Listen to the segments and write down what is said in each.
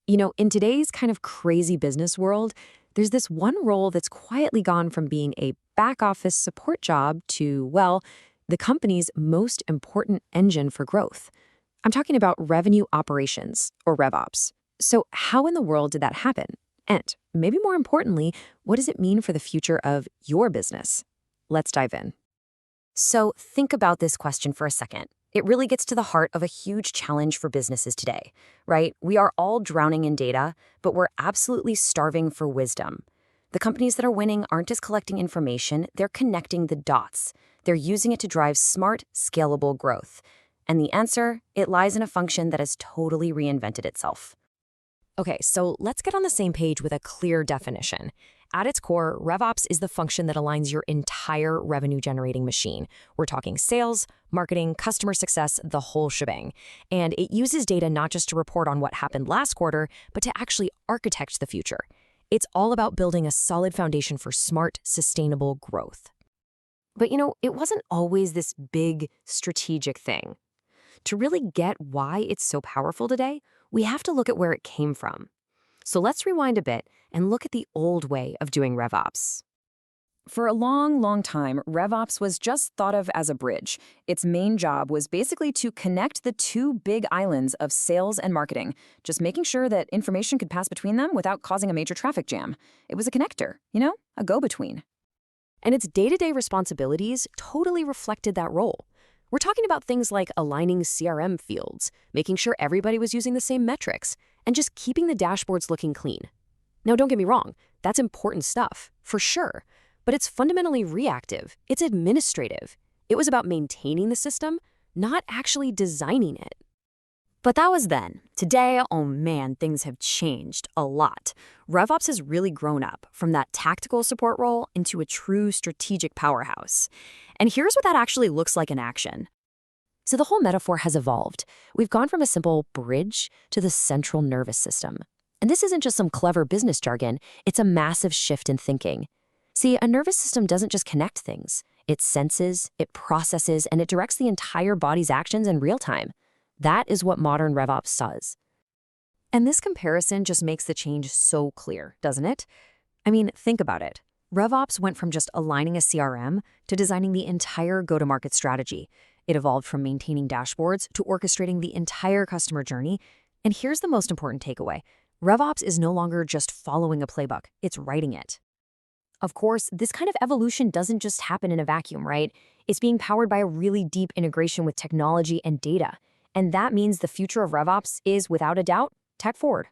In today's kind of crazy business world, there's this one role that's quietly gone from being a back office support job to, well, the company's most important engine for growth. I'm talking about revenue operations, or RevOps. So, how in the world did that happen? And maybe more importantly, what does it mean for the future of your business? Let's dive in. So, think about this question for a second. It really gets to the heart of a huge challenge for businesses today, right? We are all drowning in data, but we're absolutely starving for wisdom. The companies that are winning aren't just collecting information, they're connecting the dots. They're using it to drive smart, scalable growth. And the answer, it lies in a function that has totally reinvented itself. Okay, so let's get on the same page with a clear definition. At its core, RevOps is the function that aligns your entire revenue-generating machine. We're talking sales, marketing, customer success, the whole shebang. And it uses data not just to report on what happened last quarter, but to actually architect the future. It's all about building a solid foundation for smart, sustainable growth. But it wasn't always this big, strategic thing. To really get why it's so powerful today, we have to look at where it came from. So let's rewind a bit and look at the old way of doing RevOps. For a long, long time, RevOps was just thought of as a bridge. Its main job was basically to connect the two big islands of sales and marketing, just making sure that information could pass between them without causing a major traffic jam. It was a connector, a go-between. And its day-to-day responsibilities totally reflected that role. We're talking about things like aligning CRM fields, making sure everybody was using the same metrics, and just keeping the dashboards looking clean. Now, don't get me wrong, that's important stuff, for sure, but it's fundamentally reactive, it's administrative. It was about maintaining the system, not actually designing it. But that was then. Today, oh man, things have changed a lot. RevOps has really grown up from that tactical support role into a true strategic powerhouse. And here's what that actually looks like in action. So the whole metaphor has evolved. We've gone from a simple bridge to the central nervous system. And this isn't just some clever business jargon, it's a massive shift in thinking. See, a nervous system doesn't just connect things. It senses, it processes, and it directs the entire body's actions in real time. That is what modern RevOps does. And this comparison just makes the change so clear, doesn't it? I mean, think about it. RevOps went from just aligning a CRM to designing the entire go-to-market strategy. It evolved from maintaining dashboards to orchestrating the entire customer journey. And here's the most important takeaway. RevOps is no longer just following a playbook, it's writing it. Of course, this kind of evolution doesn't just happen in a vacuum, right? It's being powered by a really deep integration with technology and data. And that means the future of RevOps is, without a doubt, tech-forward.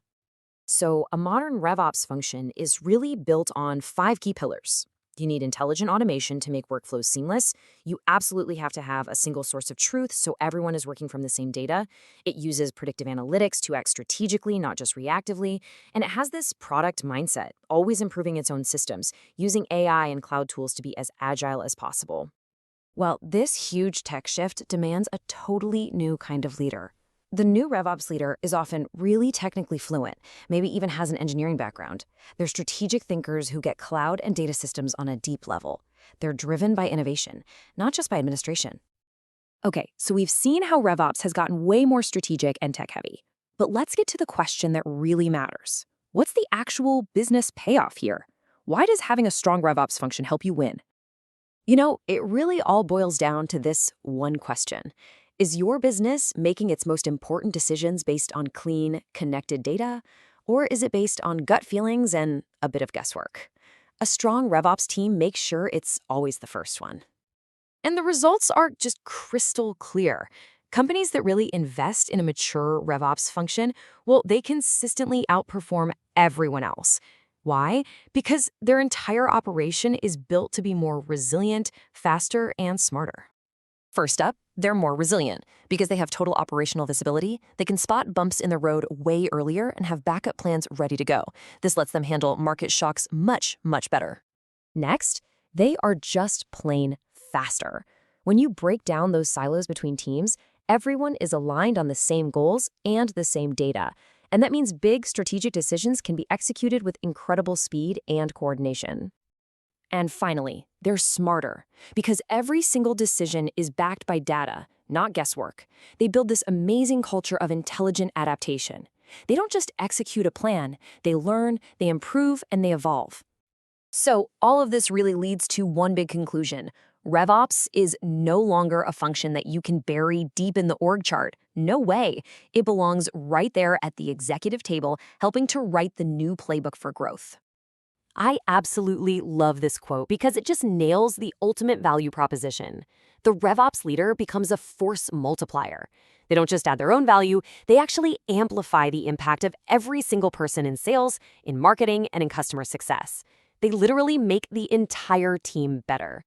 So a modern RevOps function is really built on 5 key pillars. You need intelligent automation to make workflows seamless. You absolutely have to have a single source of truth so everyone is working from the same data. It uses predictive analytics to act strategically, not just reactively. And it has this product mindset, always improving its own systems, using AI and cloud tools to be as agile as possible. Well, this huge tech shift demands a totally new kind of leader. The new RevOps leader is often really technically fluent, maybe even has an engineering background. They're strategic thinkers who get cloud and data systems on a deep level. They're driven by innovation, not just by administration. Okay, so we've seen how RevOps has gotten way more strategic and tech-heavy. But let's get to the question that really matters. What's the actual business payoff here? Why does having a strong RevOps function help you win? It really all boils down to this one question. Is your business making its most important decisions based on clean, connected data, or is it based on gut feelings and a bit of guesswork? A strong RevOps team makes sure it's always the first one. And the results are just crystal clear. Companies that really invest in a mature RevOps function, well, they consistently outperform everyone else. Why? Because their entire operation is built to be more resilient, faster, and smarter. First up, they're more resilient. Because they have total operational visibility, they can spot bumps in the road way earlier and have backup plans ready to go. This lets them handle market shocks much, much better. Next, they are just plain faster. When you break down those silos between teams, everyone is aligned on the same goals and the same data. And that means big strategic decisions can be executed with incredible speed and coordination. And finally, they're smarter because every single decision is backed by data, not guesswork. They build this amazing culture of intelligent adaptation. They don't just execute a plan, they learn, they improve, and they evolve. So all of this really leads to one big conclusion. RevOps is no longer a function that you can bury deep in the org chart. No way. It belongs right there at the executive table, helping to write the new playbook for growth. I absolutely love this quote because it just nails the ultimate value proposition. The RevOps leader becomes a force multiplier. They don't just add their own value, they actually amplify the impact of every single person in sales, in marketing, and in customer success. They literally make the entire team better.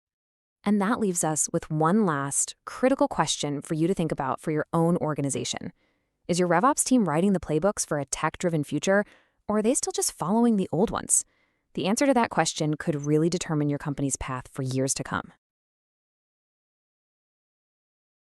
And that leaves us with one last critical question for you to think about for your own organization. Is your RevOps team writing the playbooks for a tech-driven future, or are they still just following the old ones? The answer to that question could really determine your company's path for years to come.